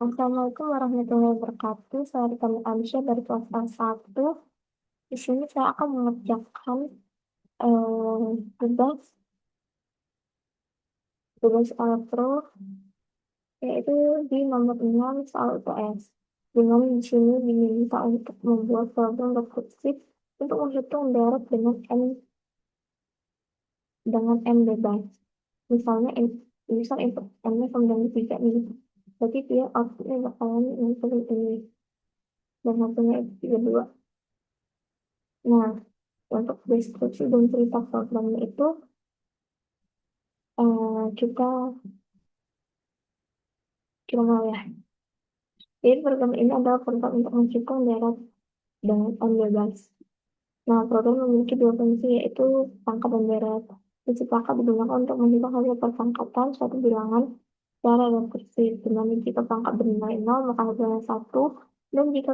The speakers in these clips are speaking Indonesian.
Assalamualaikum warahmatullahi wabarakatuh. Saya Rita Amsyah dari kelas A1. Di sini saya akan mengerjakan eh, tugas tugas Pro, yaitu di nomor 6 soal UTS. Dengan di sini diminta untuk membuat program rekursif untuk menghitung deret dengan n bebas. Misalnya misal input n-nya sama dengan 3 nih. Berarti dia outputnya bakalan yang seperti ini. Dan hasilnya itu 32. Nah, untuk deskripsi dan cerita programnya itu kita mau ya. Jadi program ini adalah program untuk menghitung deret dengan n bebas. Nah, program memiliki dua fungsi, yaitu pangkat dan deret. Fungsi pangkat digunakan untuk menghitung hasil perpangkatan suatu bilangan secara rekursif. Dengan jika pangkat bernilai 0, maka hasilnya 1, dan jika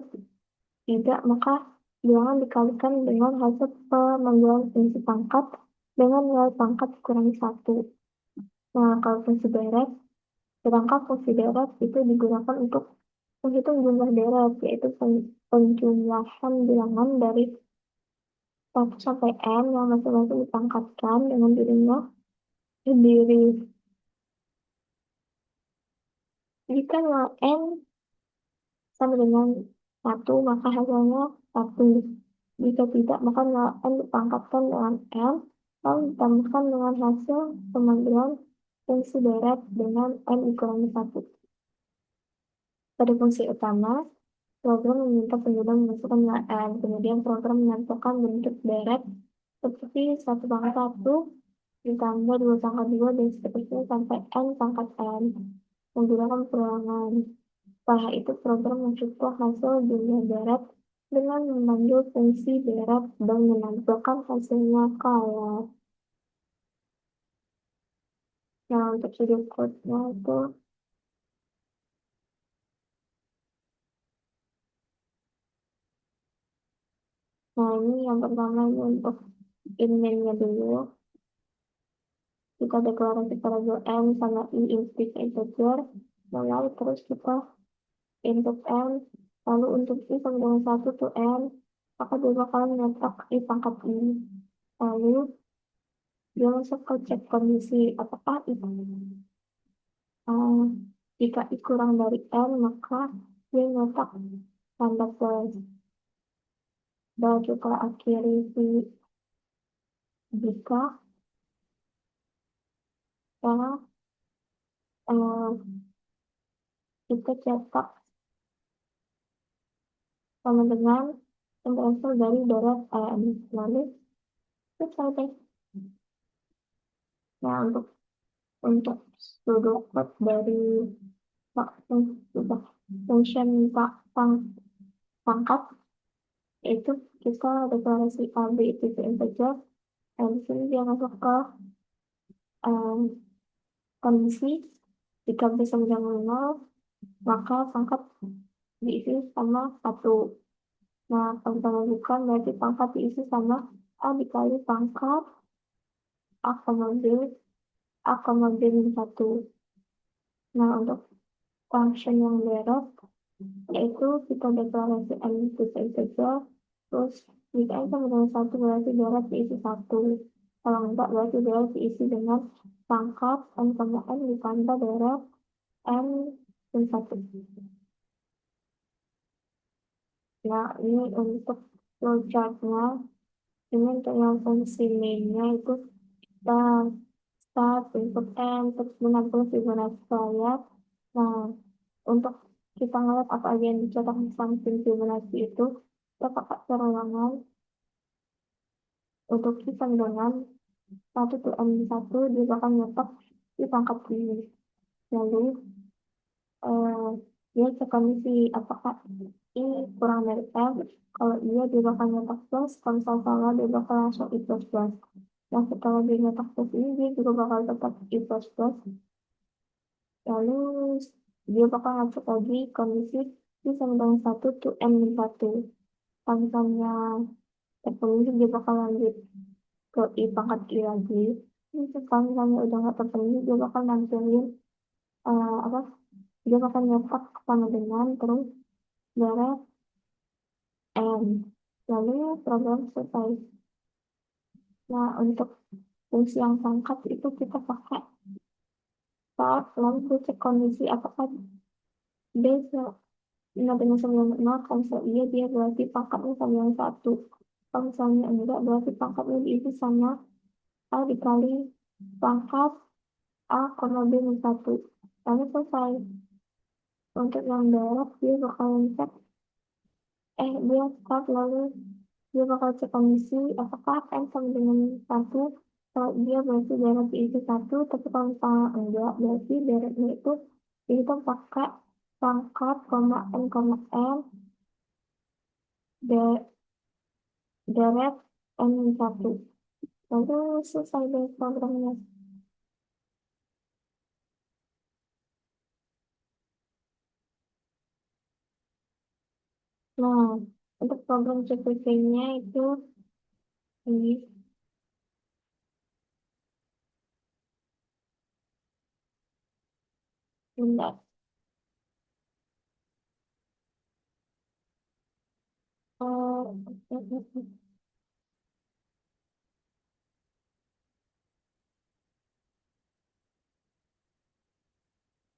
tidak, maka bilangan dikalikan dengan hasil penambahan fungsi pangkat dengan nilai pangkat dikurangi 1. Nah, kalau fungsi deret, sedangkan fungsi deret itu digunakan untuk menghitung jumlah deret, yaitu penjumlahan bilangan dari 1 sampai n yang masing-masing dipangkatkan dengan dirinya sendiri. Jika nilai n sama dengan 1, maka hasilnya 1. Jika tidak, maka nilai n dipangkatkan dengan n, lalu ditambahkan dengan hasil pengambilan fungsi deret dengan n dikurangi 1. Pada fungsi utama, program meminta pengguna memasukkan nilai n, kemudian program menentukan bentuk deret seperti 1 pangkat 1 ditambah 2 pangkat 2 dan seterusnya sampai n pangkat n menggunakan perulangan. Setelah itu program mencontoh hasil jumlah deret dengan memanggil fungsi deret dan menampilkan hasilnya ke layar. Nah, untuk video code-nya itu ini yang pertama ini untuk inline-nya dulu. Kita deklarasi variabel n sama i integer, lalu terus kita input n, lalu untuk i sama dengan 1 to n, maka dia bakalan nyetak i pangkat i. Lalu dia masuk ke cek kondisi apakah itu jika i kurang dari n, maka dia nyetak tanda plus. Dan kita akhiri si jika karena kita cetak sama dengan yang berasal dari deret n. Lalu selesai. Nah, untuk sudut code dari function pangkat itu kita deklarasi a b itu integer, dan di sini dia masuk ke kondisi jika b sama dengan 0, maka pangkat diisi sama 1. Nah, kalau kita lanjutkan berarti pangkat diisi sama a dikali pangkat a koma b min 1. Nah, untuk function yang deret yaitu kita deklarasi n itu integer, terus jika n sama dengan 1 berarti deret diisi 1. Kalau enggak berarti deret diisi dengan pangkat n sama n ditambah deret n min 1. Nah, ini untuk flowchart-nya. Ini untuk yang fungsi main-nya itu kita start input n terus menampung Fibonacci layar. Nah, untuk kita ngeliat apa aja yang dicetak di samping Fibonacci itu, kita pakai perulangan untuk kita dengan 1 to n 1 dia bakal nyetak di pangkat ini. Lalu dia cek kondisi apakah ini kurang dari n. Kalau iya dia bakal nyetak plus, kalau salah dia bakal langsung i plus plus. Nah, setelah dia nyetak plus ini dia juga bakal tetap i plus plus. Lalu dia bakal ngecek lagi kondisi i sama dengan 1 to n min 1. Kalau misalnya terpenuhi dia bakal lanjut ke i pangkat i lagi. Kalau misalnya udah nggak terpenuhi dia bakal nampilin dia akan nyetak sama dengan terus deret n. Lalu program selesai. Nah, untuk fungsi yang pangkat itu kita pakai start, lalu kita cek kondisi apakah D sama dengan 96, kalau misalnya iya dia berarti pangkatnya sama dengan 1. Kalau misalnya enggak berarti pangkatnya diisi sama A dikali pangkat A, B min 1. Lalu selesai. Untuk yang darat dia bakalan cek, dia start lalu dia bakal cek kondisi apakah N sama dengan 1. Kalau dia berarti darat diisi 1, tapi kalau misalnya enggak berarti daratnya itu dihitung pakai pangkat, koma N, da- darat N-1. Lalu selesai deh programnya. Nah, untuk program CPP-nya itu ini, bentar. Oh,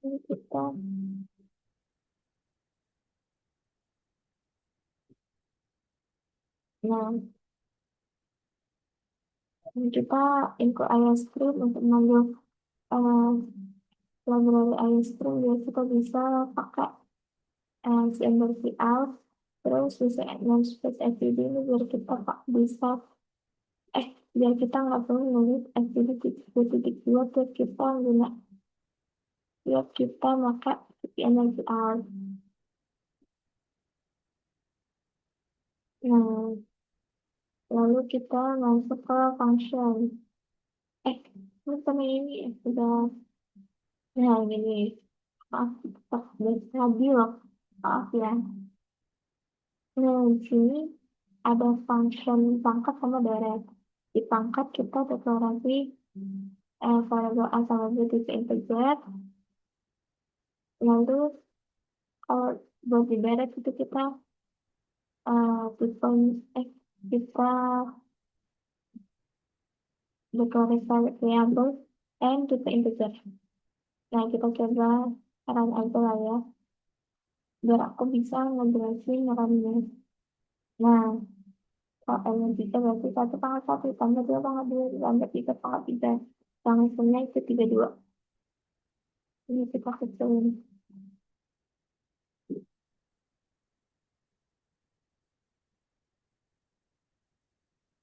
ini kita, nah, ini kita input iOScript untuk mengambil eh, library iOScript, biar kita bisa pakai si out, terus bisa add namespace fvd ini biar kita bisa, biar kita nggak perlu nulis fvd titik dua biar kita guna, biar kita pakai si out. Nah, lalu kita masuk ke function. Eh, ini sama ini ya, sudah. Nah, ini. Maaf, tak tadi loh. Maaf ya. Nah, di sini ada function pangkat sama deret. Di pangkat kita deklarasi variabel A sama B tipe integer. Lalu kalau buat di deret itu kita tipe kita deklarasi variabel n tipe integer. Nah, kita coba run aja lah ya, biar aku bisa ngejelasin runnya. Nah, kalau n tiga berarti 1 pangkat 1 tambah 2 pangkat 2 tambah 3 pangkat 3. Yang hasilnya itu 32. Ini kita kecilin.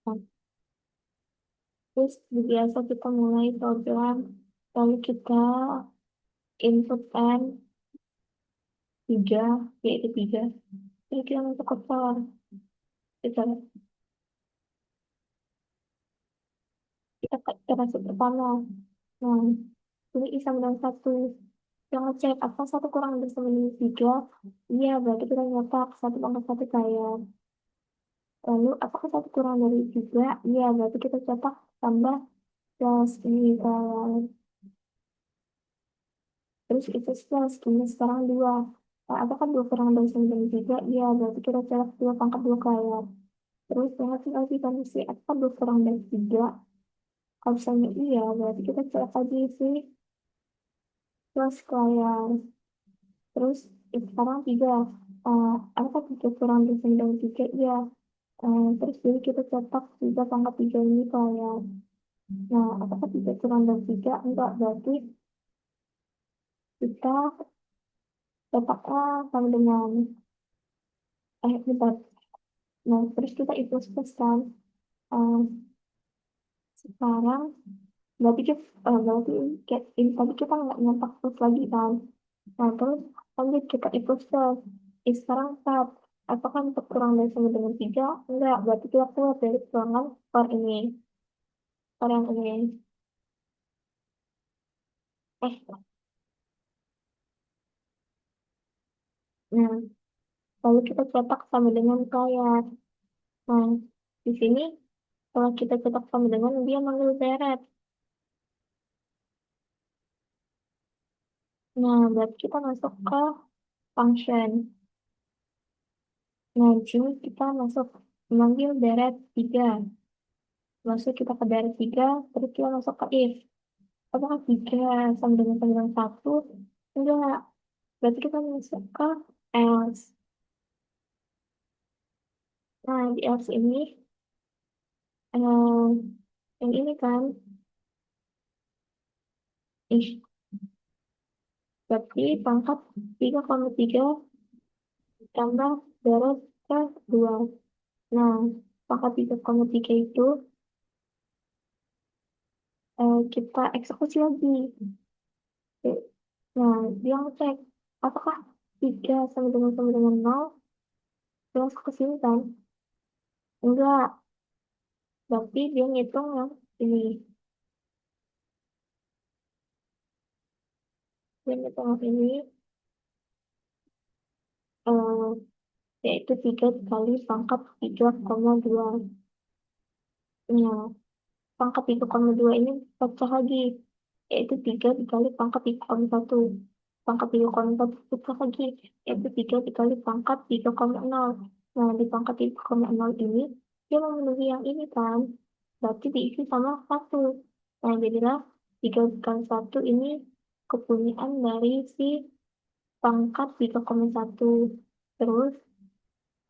Nah, terus biasa kita mulai program, lalu kita input n 3, yaitu 3. Jadi kita masuk ke for. Kita, kita masuk pertama. Nah, ini I sama dengan 1. Kita ngecek apa 1 kurang dari sama dengan 3. Iya, berarti kita nyetak 1 pangkat 1 kaya. Lalu apakah 1 kurang dari 3? Iya, berarti kita cetak tambah plus ini kalau terus itu plus ini sekarang 2. Nah, apakah 2 kurang dari 9 3? Iya, berarti kita cetak 2 pangkat 2 kaya. Terus berarti lagi kondisi apakah 2 kurang dari 3? Kalau misalnya iya, berarti kita cetak lagi sih plus kaya. Terus sekarang 3. Apakah 3 kurang dari 9 3? Iya. Terus jadi kita cetak 3 pangkat 3 ini kaya. Nah, apakah 3 kurang dari 3? Enggak, berarti kita letaknya sama dengan, bentar. Nah, terus kita itu kan. Eh, sekarang, berarti kita, berarti kayak ini tadi kita nggak nyetak terus lagi kan. Nah, terus lanjut kita itu plus. Sekarang saat, apakah untuk kurang dari sama dengan 3? Enggak, berarti kita keluar dari keterangan per ini. Per yang ini. Eh, nah, lalu kita cetak sama dengan kaya. Nah, di sini kalau kita cetak sama dengan dia manggil deret. Nah, berarti kita masuk ke function. Nah, di sini kita masuk memanggil deret 3. Masuk kita ke deret 3, terus kita masuk ke if. Apakah 3 sama dengan 1? Enggak. Berarti kita masuk ke else. Nah, di else ini, eh, yang ini kan, if. Berarti pangkat 3,3 tambah deret ke 2. Nah, pangkat 3,3 itu kita eksekusi lagi. Oke. Nah, dia ngecek apakah 3 sama dengan 0, dia masuk ke sini kan? Enggak, berarti dia ngitung yang ini. Dia ngitung yang ini, eh, yaitu 3 dikali pangkat 3,2. Nah, pangkat 3,2 ini pecah lagi, yaitu 3 dikali pangkat 3,1. Pangkat 3,1 pecah lagi, yaitu 3 dikali pangkat 3,0. Nah, di pangkat 3,0 ini, dia memenuhi yang ini kan, berarti diisi sama 1. Nah, jadilah 3 dikali 1 ini kepunyaan dari si pangkat 3,1. Terus,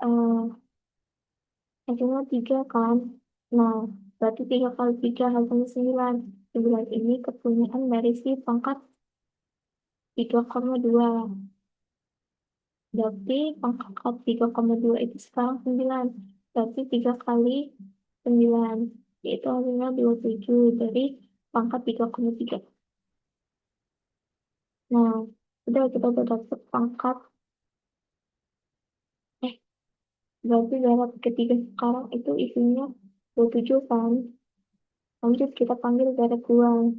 eh, hasilnya 3 kan. Nah, berarti 3 kali 3 hasilnya 9. 9 ini kepunyaan dari si pangkat 3,2. Berarti pangkat 3,2 itu sekarang 9. Berarti 3 kali 9. Yaitu hasilnya 27 dari pangkat 3,3. Nah, udah kita udah dapet pangkat. Eh, berarti darat ketiga sekarang itu isinya 27 kan. Lanjut kita panggil darat 2.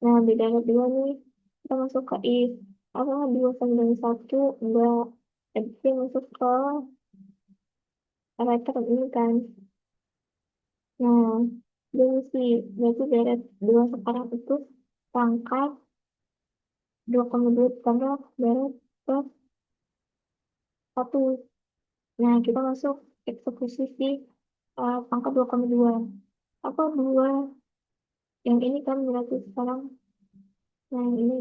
Nah, di darat 2 nih, kita masuk ke if. Apakah 2 sama dengan 1? Enggak. Jadi masuk ke operator ini kan. Nah, dia mesti, berarti darat 2 sekarang itu pangkat 2,2 tambah darat plus 1. Nah, kita masuk eksekusi si pangkat 2,2. Apa 2? Yang ini kan berarti sekarang, nah yang ini.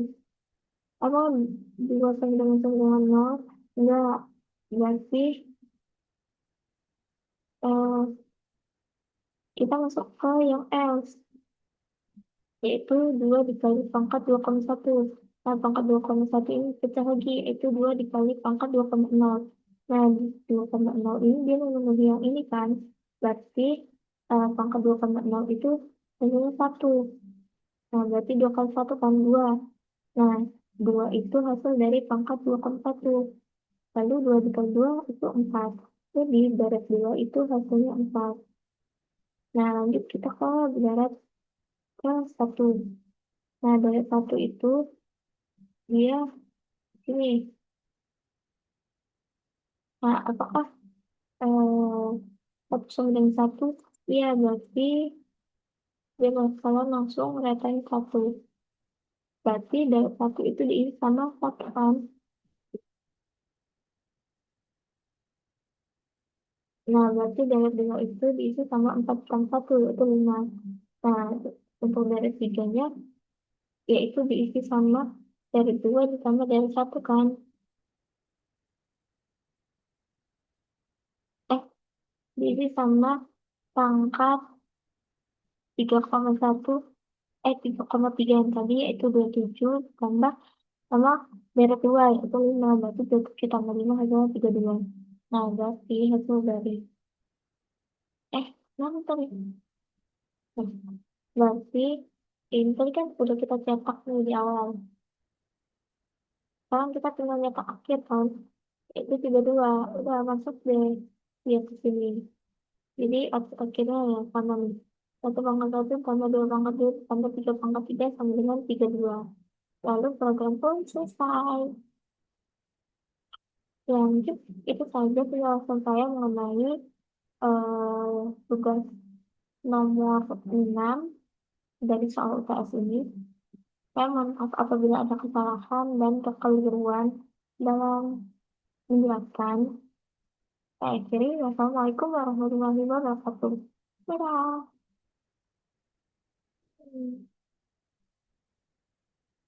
Apa 2 sama dengan 0? Enggak. Berarti eh, kita masuk ke yang else, yaitu 2 dikali pangkat 2,1. Nah, pangkat 2,1 ini pecah lagi, yaitu 2 dikali pangkat 2,0. Nah, di 2,0 ini dia memenuhi yang ini kan. Berarti pangkat 2,0 itu hasilnya 1. Nah, berarti 2 kali 1 kan 2. Nah, 2 itu hasil dari pangkat 2,1. Lalu 2 dikali 2 itu 4. Jadi, darat 2 itu hasilnya 4. Nah, lanjut kita ke darat ke 1. Nah, darat 1 itu dia ini. Nah, apakah 1 sama dengan 1? Iya, berarti dia bakalan langsung ratain 1. Berarti darat 1 itu diisi sama 1 kan. Nah, berarti darat 2 itu diisi sama 4 kan 1, yaitu 5. Nah, untuk darat 3-nya, yaitu diisi sama darat 2 ditambah darat 1 kan. Eh, diisi sama pangkat 3,1, 3,3 yang tadi, yaitu 27 tambah sama darat 2, yaitu 5. Berarti 27 tambah 5 hasilnya 32. Nah, berarti hasil dari, eh, nanti tadi. Nah, berarti ini tadi kan udah kita cetak nih di awal. Sekarang kita tinggal nyetak akhir kan. Itu 32. Udah masuk deh dia ke sini. Jadi akhirnya ya sama nih. 1 pangkat 1 tambah 2 pangkat 2 tambah 3 pangkat 3 sama dengan 32. Lalu program pun selesai. Lanjut, itu saja penjelasan saya mengenai tugas nomor 6 dari soal UTS ini. Saya mohon maaf apabila ada kesalahan dan kekeliruan dalam menjelaskan. Saya akhiri. Wassalamualaikum warahmatullahi wabarakatuh. Dadah. Hmm.